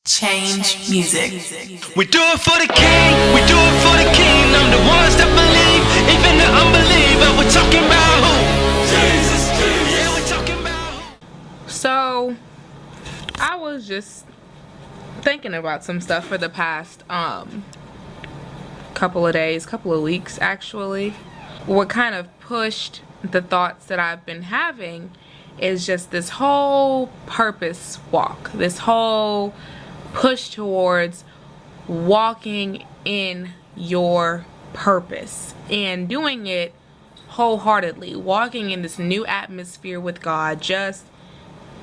Change music. We do it for the king, we do it for the kingdom. The ones that believe, even the unbeliever. We're talking about who? Jesus, Jesus. Yeah, we're talking about who? So, I was just thinking about some stuff for the past couple of days, couple of weeks actually. What kind of pushed the thoughts that I've been having is just this whole purpose walk, this whole push towards walking in your purpose and doing it wholeheartedly, walking in this new atmosphere with God, just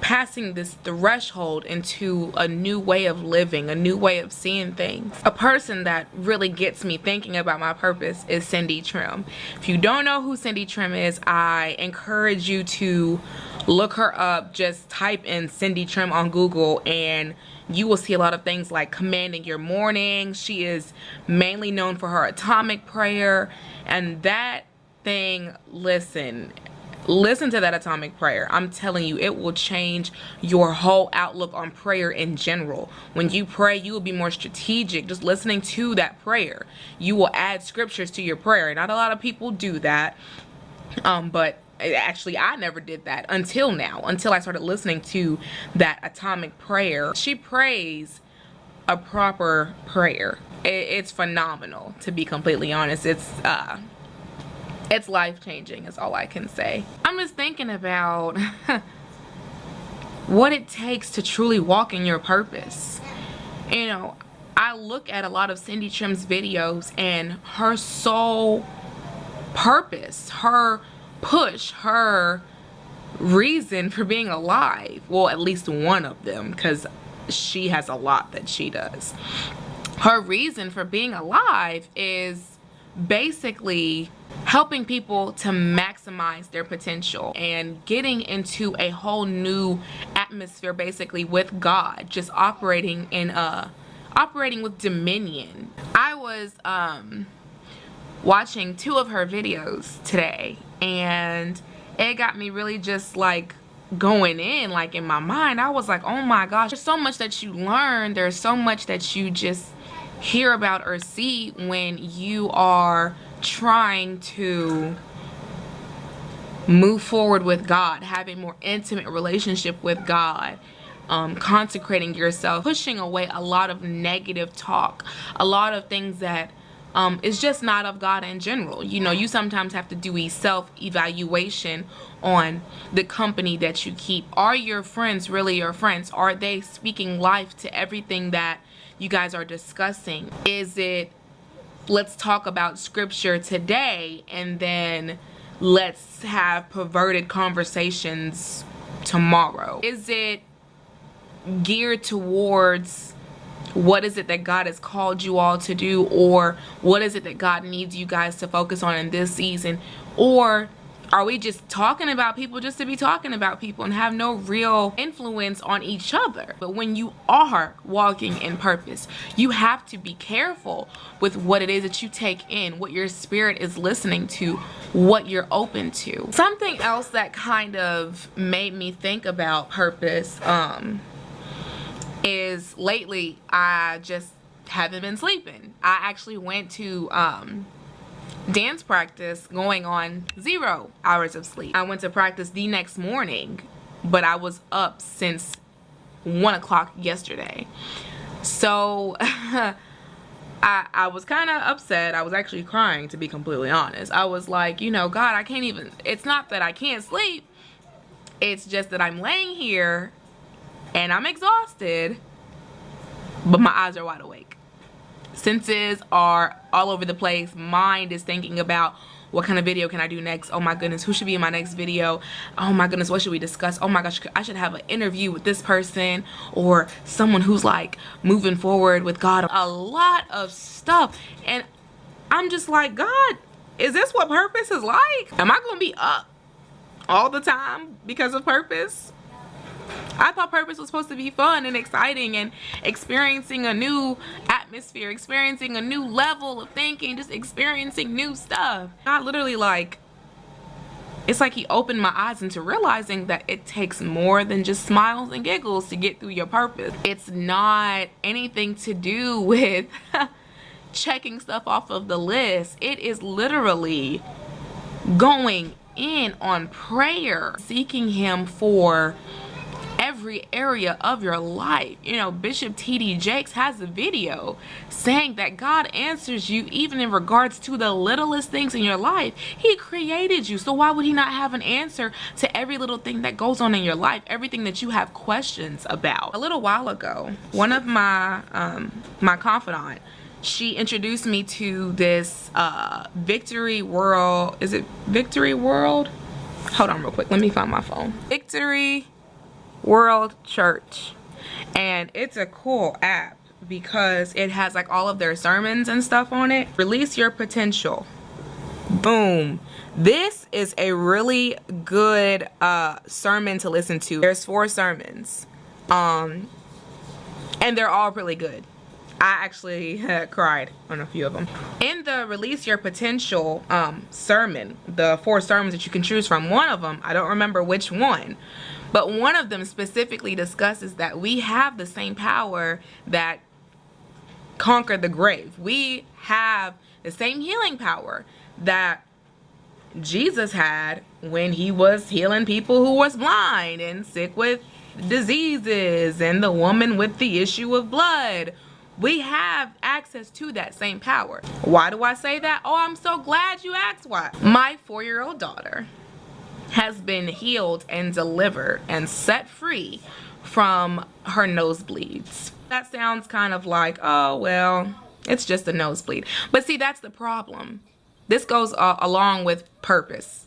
passing this threshold into a new way of living, a new way of seeing things. A person that really gets me thinking about my purpose is Trimm. If you don't know who Trimm is, I encourage you to look her up. Just type in Trimm on Google and you will see a lot of things like commanding your morning. She is mainly known for her atomic prayer, and that thing, listen to that atomic prayer. I'm telling you, it will change your whole outlook on prayer in general. When you pray, you will be more strategic. Just listening to that prayer, you will add scriptures to your prayer. Not a lot of people do that, but actually I never did that until now, until I started listening to that atomic prayer. She prays a proper prayer. It's phenomenal, to be completely honest. It's life-changing is all I can say. I'm just thinking about what it takes to truly walk in your purpose. You know, I look at a lot of Trimm's videos and her sole purpose, her push, her reason for being alive, well, at least one of them, because she has a lot that she does. Her reason for being alive is basically helping people to maximize their potential and getting into a whole new atmosphere basically with God, just operating with dominion. I was watching 2 of her videos today, and it got me really just like going in, like in my mind. I was like, oh my gosh, there's so much that you learn, there's so much that you just hear about or see when you are trying to move forward with God, have a more intimate relationship with God, consecrating yourself, pushing away a lot of negative talk, a lot of things that is just not of God in general. You know, you sometimes have to do a self-evaluation on the company that you keep. Are your friends really your friends? Are they speaking life to everything that you guys are discussing? Is it, let's talk about scripture today and then let's have perverted conversations tomorrow? Is it geared towards what is it that God has called you all to do, or what is it that God needs you guys to focus on in this season? Or are we just talking about people just to be talking about people and have no real influence on each other? But when you are walking in purpose, you have to be careful with what it is that you take in, what your spirit is listening to, what you're open to. Something else that kind of made me think about purpose is lately I just haven't been sleeping. I actually went to dance practice going on 0 hours of sleep. I went to practice the next morning, but I was up since 1 o'clock yesterday. So I was kind of upset. I was actually crying, to be completely honest. I was like, you know, God, I can't even, it's not that I can't sleep. It's just that I'm laying here and I'm exhausted, but my eyes are wide awake. Senses are all over the place. Mind is thinking about what kind of video can I do next? Oh my goodness, who should be in my next video? Oh my goodness, what should we discuss? Oh my gosh, I should have an interview with this person or someone who's like moving forward with God. A lot of stuff. And I'm just like, God, is this what purpose is like? Am I gonna be up all the time because of purpose? I thought purpose was supposed to be fun and exciting and experiencing a new atmosphere, experiencing a new level of thinking, just experiencing new stuff. Not literally like it's like he opened my eyes into realizing that it takes more than just smiles and giggles to get through your purpose. It's not anything to do with checking stuff off of the list. It is literally going in on prayer, seeking him for every area of your life. You know, Bishop T.D. Jakes has a video saying that God answers you even in regards to the littlest things in your life. He created you, so why would he not have an answer to every little thing that goes on in your life, everything that you have questions about? A little while ago, one of my my confidant, she introduced me to this Victory World. Is it Victory World? Hold on real quick, let me find my phone. Victory World Church, and it's a cool app because it has like all of their sermons and stuff on it. Release Your Potential. Boom. This is a really good sermon to listen to. There's 4 sermons, and they're all really good. I actually cried on a few of them. In the Release Your Potential sermon, the 4 sermons that you can choose from, one of them, I don't remember which one, but one of them specifically discusses that we have the same power that conquered the grave. We have the same healing power that Jesus had when he was healing people who was blind and sick with diseases, and the woman with the issue of blood. We have access to that same power. Why do I say that? Oh, I'm so glad you asked why. My 4-year-old daughter has been healed and delivered and set free from her nosebleeds. That sounds kind of like, oh, well, it's just a nosebleed. But see, that's the problem. This goes along with purpose.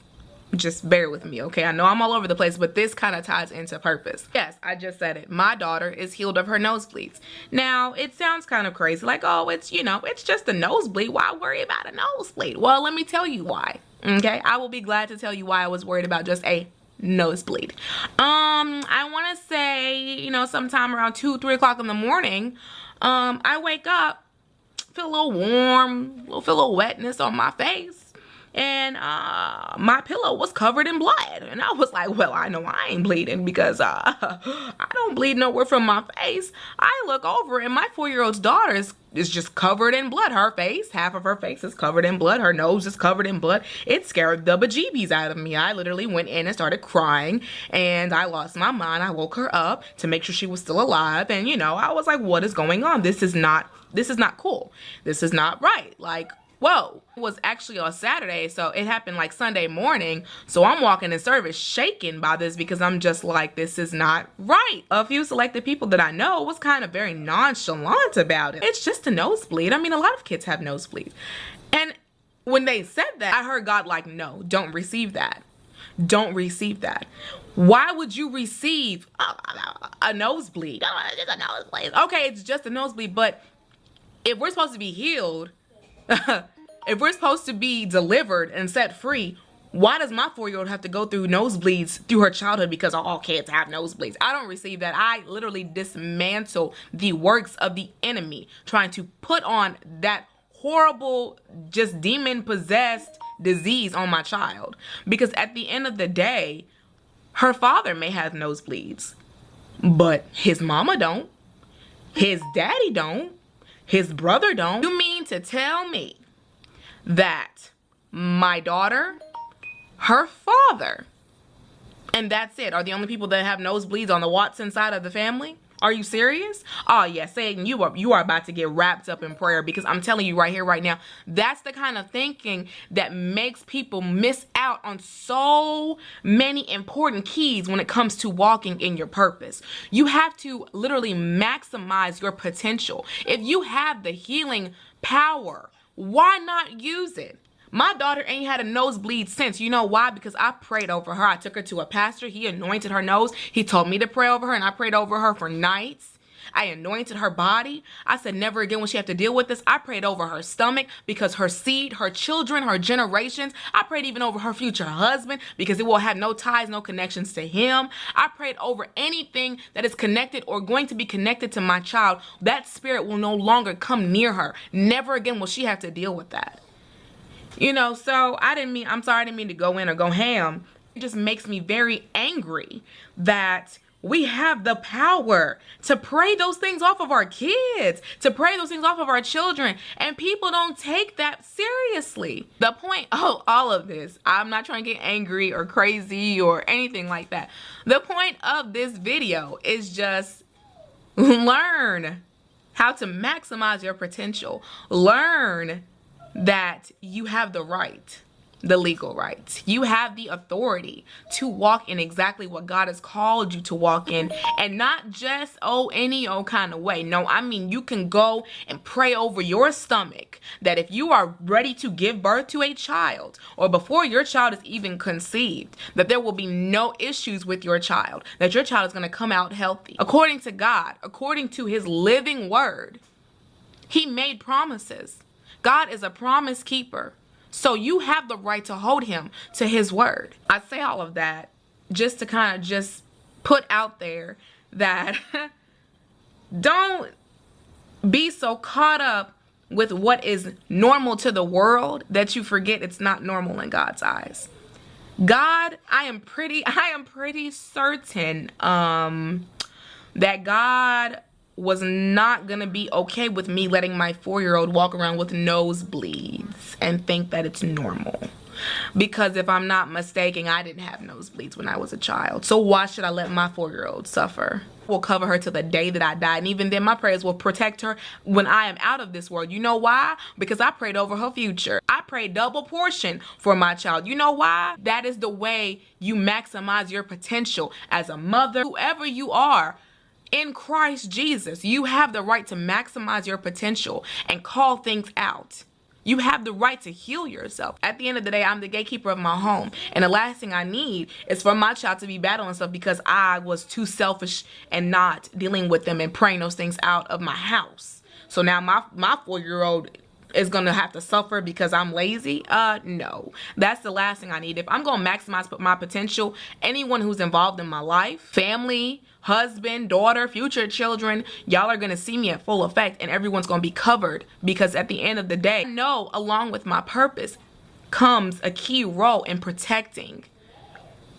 Just bear with me, okay? I know I'm all over the place, but this kind of ties into purpose. Yes, I just said it. My daughter is healed of her nosebleeds. Now, it sounds kind of crazy, like, oh, it's, you know, it's just a nosebleed. Why worry about a nosebleed? Well, let me tell you why, okay? I will be glad to tell you why I was worried about just a nosebleed. I want to say, you know, sometime around 2, 3 o'clock in the morning, I wake up, feel a little warm, feel a little wetness on my face. And my pillow was covered in blood, and I was like, well, I know I ain't bleeding because I don't bleed nowhere from my face. I look over and my 4-year-old's daughter is just covered in blood. Her face, half of her face is covered in blood. Her nose is covered in blood. It scared the bejeebies out of me. I literally went in and started crying, and I lost my mind. I woke her up to make sure she was still alive, and you know, I was like, what is going on? This is not cool. This is not right. Like, whoa. It was actually on Saturday, so it happened like Sunday morning. So I'm walking in service shaken by this because I'm just like, this is not right. A few selected people that I know was kind of very nonchalant about it. It's just a nosebleed. I mean, a lot of kids have nosebleeds. And when they said that, I heard God like, no, don't receive that. Don't receive that. Why would you receive a nosebleed? It's a nosebleed. Okay, it's just a nosebleed, but if we're supposed to be healed, if we're supposed to be delivered and set free, why does my 4-year-old have to go through nosebleeds through her childhood because all kids have nosebleeds? I don't receive that. I literally dismantle the works of the enemy trying to put on that horrible, just demon-possessed disease on my child. Because at the end of the day, her father may have nosebleeds, but his mama don't. His daddy don't. His brother don't. You mean to tell me that my daughter, her father, and that's it, are the only people that have nosebleeds on the Watson side of the family? Are you serious? Oh yeah, Satan, you are about to get wrapped up in prayer, because I'm telling you right here, right now, that's the kind of thinking that makes people miss out on so many important keys when it comes to walking in your purpose. You have to literally maximize your potential. If you have the healing power, why not use it? My daughter ain't had a nosebleed since. You know why? Because I prayed over her. I took her to a pastor. He anointed her nose. He told me to pray over her, and I prayed over her for nights. I anointed her body. I said never again will she have to deal with this. I prayed over her stomach because her seed, her children, her generations. I prayed even over her future husband because it will have no ties, no connections to him. I prayed over anything that is connected or going to be connected to my child. That spirit will no longer come near her. Never again will she have to deal with that. You know, so I'm sorry, I didn't mean to go in or go ham. It just makes me very angry that we have the power to pray those things off of our kids, to pray those things off of our children, and people don't take that seriously. The point of all of this, I'm not trying to get angry or crazy or anything like that. The point of this video is just learn how to maximize your potential. Learn that you have the right, the legal right. You have the authority to walk in exactly what God has called you to walk in, and not just any old kind of way. No, I mean, you can go and pray over your stomach that if you are ready to give birth to a child, or before your child is even conceived, that there will be no issues with your child, that your child is going to come out healthy. According to God, according to his living word, he made promises. God is a promise keeper. So you have the right to hold him to his word. I say all of that just to kind of just put out there that don't be so caught up with what is normal to the world that you forget it's not normal in God's eyes. God, I am pretty certain that God was not gonna be okay with me letting my 4-year-old walk around with nosebleeds and think that it's normal. Because if I'm not mistaken, I didn't have nosebleeds when I was a child. So why should I let my 4-year-old suffer? Will cover her till the day that I die. And even then, my prayers will protect her when I am out of this world. You know why? Because I prayed over her future. I prayed double portion for my child. You know why? That is the way you maximize your potential as a mother, whoever you are. In Christ Jesus, you have the right to maximize your potential and call things out. You have the right to heal yourself. At the end of the day, I'm the gatekeeper of my home. And the last thing I need is for my child to be battling stuff because I was too selfish and not dealing with them and praying those things out of my house. So now my 4-year-old is going to have to suffer because I'm lazy? No. That's the last thing I need. If I'm going to maximize my potential, anyone who's involved in my life, family, husband, daughter, future children, y'all are going to see me at full effect, and everyone's going to be covered, because at the end of the day, I know along with my purpose comes a key role in protecting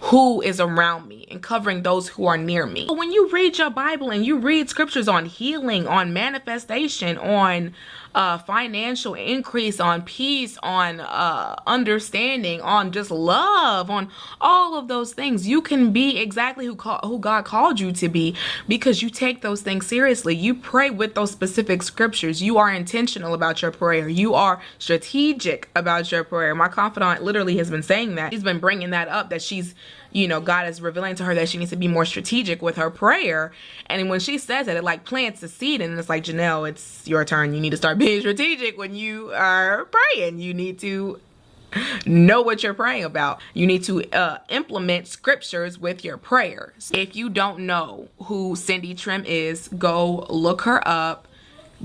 who is around me and covering those who are near me. When you read your Bible and you read scriptures on healing, on manifestation, on financial increase, on peace, on understanding, on just love, on all of those things, you can be exactly who God called you to be because you take those things seriously. You pray with those specific scriptures. You are intentional about your prayer. You are strategic about your prayer. My confidant literally has been saying that. She's been bringing that up, that she's, you know, God is revealing to her that she needs to be more strategic with her prayer. And when she says that, it like plants a seed, and it's like, Janelle, it's your turn. You need to start being strategic when you are praying. You need to know what you're praying about. You need to implement scriptures with your prayers. If you don't know who Cindy Trimm is, go look her up.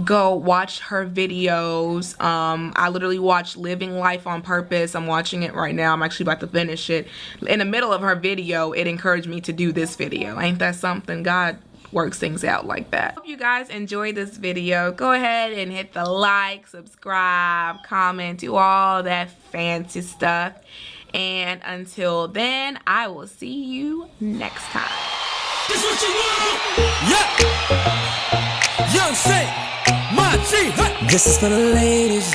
Go watch her videos. I literally watched Living Life on Purpose. I'm watching it right now. I'm actually about to finish it. In the middle of her video, it encouraged me to do this video. Ain't that something? God works things out like that. Hope you guys enjoyed this video. Go ahead and hit the like, subscribe, comment, do all that fancy stuff. And until then, I will see you next time. This what you want? Yeah. Young Saint. This is for the ladies.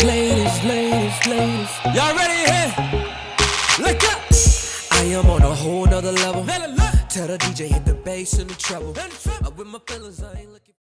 Y'all ready here? Let go. I am on a whole nother level. Tell the DJ hit the bass and the treble. With my fellas, I ain't looking.